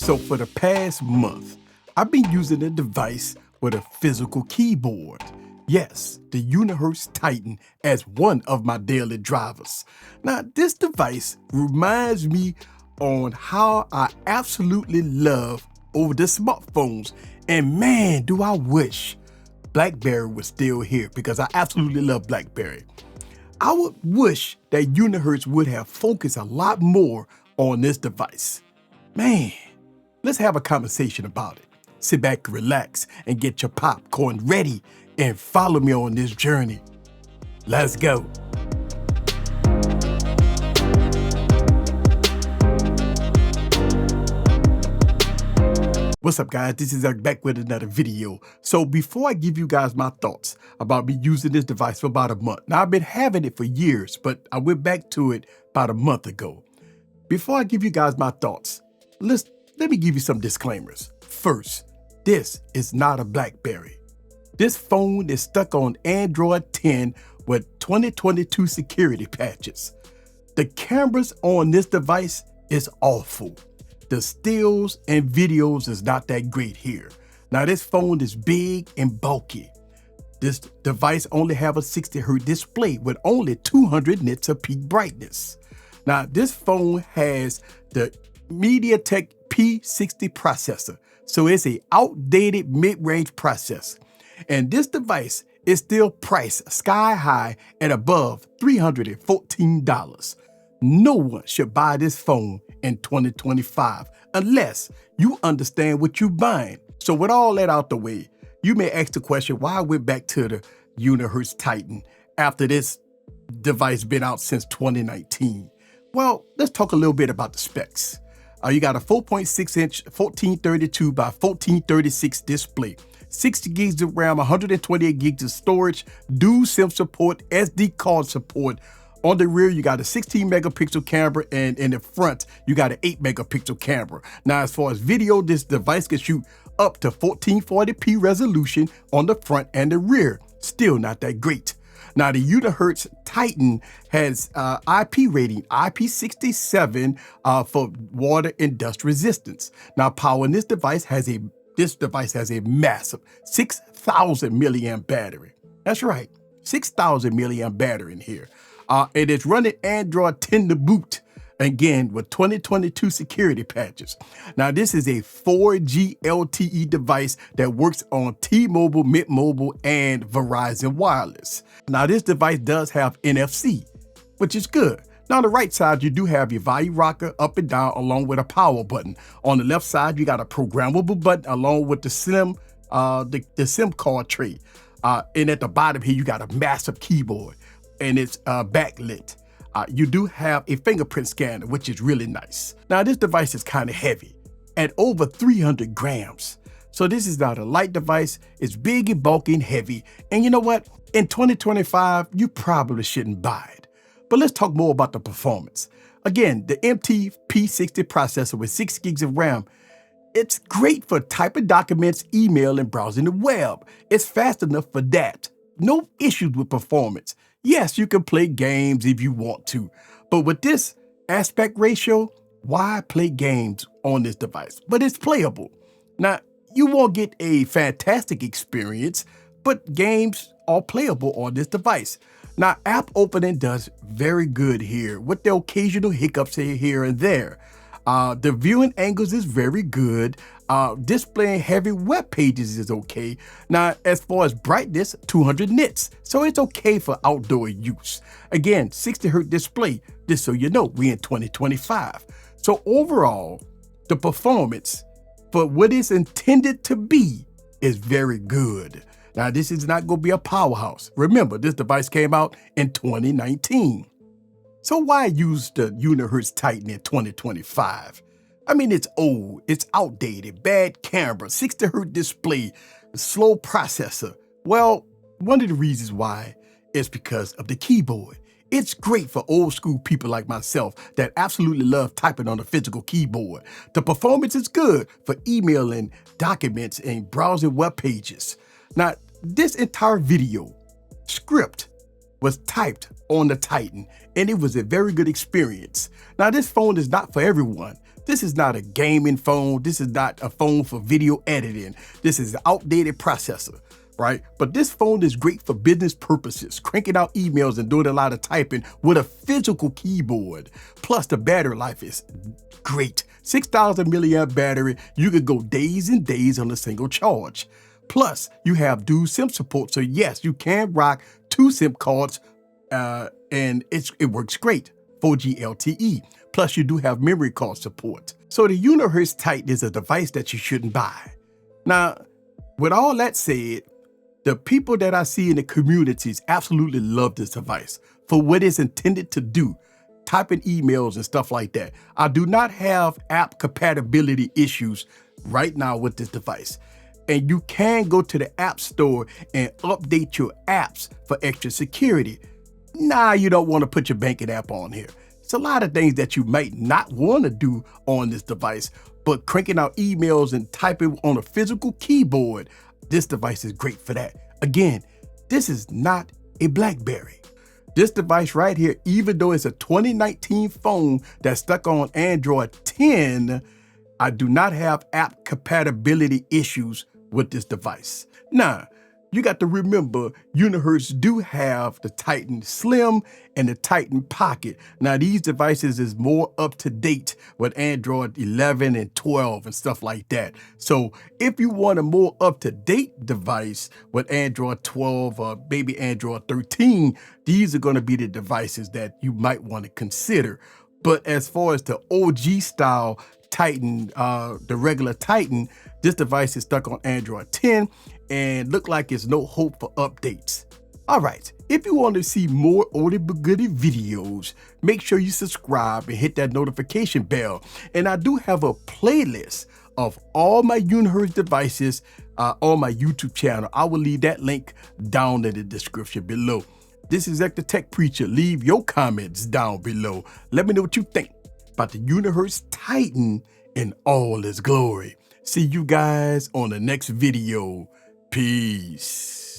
So for the past month, I've been using a device with a physical keyboard. Yes, the Unihertz Titan as one of my daily drivers. Now, this device reminds me on how I absolutely love over the smartphones. And man, do I wish BlackBerry was still here because I absolutely love BlackBerry. I would wish that Unihertz would have focused a lot more on this device. Man, let's have a conversation about it. Sit back, relax, and get your popcorn ready and follow me on this journey. Let's go. What's up, guys? This is Eric back with another video. So before I give you guys my thoughts about me using this device for about a month. Now, I've been having it for years, but I went back to it about a month ago. Before I give you guys my thoughts, let me give you some disclaimers. First, this is not a BlackBerry. This phone is stuck on Android 10 with 2022 security patches. The cameras on this device is awful. The stills and videos is not that great here. Now, this phone is big and bulky. This device only have a 60Hz display with only 200 nits of peak brightness. Now, this phone has the MediaTek P60 processor, so it's an outdated mid-range processor. And this device is still priced sky high at above $314. No one should buy this phone in 2025 unless you understand what you're buying. So with all that out the way, you may ask the question, why I went back to the Unihertz Titan after this device been out since 2019? Well, let's talk a little bit about the specs. You got a 4.6-inch 1432 by 1436 display, 60 gigs of RAM, 128 gigs of storage, dual SIM support, SD card support. On the rear, you got a 16 megapixel camera, and in the front, you got an 8 megapixel camera. Now, as far as video, this device can shoot up to 1440p resolution on the front and the rear. Still not that great. Now, the Unihertz Titan has IP rating, IP67 for water and dust resistance. Now, power in this device has a massive 6,000 milliamp battery. That's right, 6,000 milliamp battery in here. It is running Android 10 to boot, again, with 2022 security patches. Now, this is a 4G LTE device that works on T-Mobile, Mint Mobile, and Verizon Wireless. Now, this device does have NFC, which is good. Now, on the right side, you do have your volume rocker up and down along with a power button. On the left side, you got a programmable button along with the SIM card tray. And at the bottom here, you got a massive keyboard, and it's backlit. You do have a fingerprint scanner, which is really nice. Now, this device is kind of heavy at over 300 grams. So this is not a light device. It's big and bulky and heavy. And you know what? In 2025, you probably shouldn't buy it. But let's talk more about the performance. Again, the MT P60 processor with 6 gigs of RAM. It's great for typing documents, email, and browsing the web. It's fast enough for that. No issues with performance. Yes, you can play games if you want to, but with this aspect ratio, why play games on this device? But it's playable. Now, you won't get a fantastic experience, but games are playable on this device. Now, app opening does very good here with the occasional hiccups here and there. The viewing angles is very good. Displaying heavy web pages is okay. Now, as far as brightness, 200 nits, so it's okay for outdoor use. Again, 60Hz display, just so you know, we in 2025. So overall, the performance for what it's intended to be is very good. Now, this is not going to be a powerhouse. Remember, this device came out in 2019. So why use the Unihertz Titan in 2025? I mean, it's old, it's outdated, bad camera, 60Hz display, slow processor. Well, one of the reasons why is because of the keyboard. It's great for old school people like myself that absolutely love typing on a physical keyboard. The performance is good for emailing, documents, and browsing web pages. Now, this entire video script was typed on the Titan, and it was a very good experience. Now, this phone is not for everyone, This is not a gaming phone. This is not a phone for video editing. This is an outdated processor, right? But this phone is great for business purposes, cranking out emails and doing a lot of typing with a physical keyboard. Plus, the battery life is great. 6,000 milliamp battery. You could go days and days on a single charge. Plus, you have dual SIM support. So yes, you can rock 2 SIM cards and it works great. 4G LTE. Plus, you do have memory card support. So the Unihertz Titan is a device that you shouldn't buy. Now, with all that said, the people that I see in the communities absolutely love this device for what it's intended to do, typing emails and stuff like that. I do not have app compatibility issues right now with this device. And you can go to the App Store and update your apps for extra security. Nah, you don't want to put your banking app on here. It's a lot of things that you might not want to do on this device, but cranking out emails and typing on a physical keyboard, this device is great for that. Again, this is not a BlackBerry. This device right here, even though it's a 2019 phone that's stuck on Android 10, I do not have app compatibility issues with this device. Now, you got to remember, Unihertz do have the Titan Slim and the Titan Pocket. Now, these devices is more up to date with Android 11 and 12 and stuff like that. So if you want a more up to date device with Android 12 or maybe Android 13, these are going to be the devices that you might want to consider. But as far as the OG style Titan, the regular Titan, this device is stuck on Android 10 and look like it's no hope for updates. All right, if you want to see more oldie but goodie videos, make sure you subscribe and hit that notification bell. And I do have a playlist of all my Unihertz devices on my YouTube channel. I will leave that link down in the description below. This is the Tech Preacher. Leave your comments down below. Let me know what you think about the Unihertz Titan in all its glory. See you guys on the next video. Peace.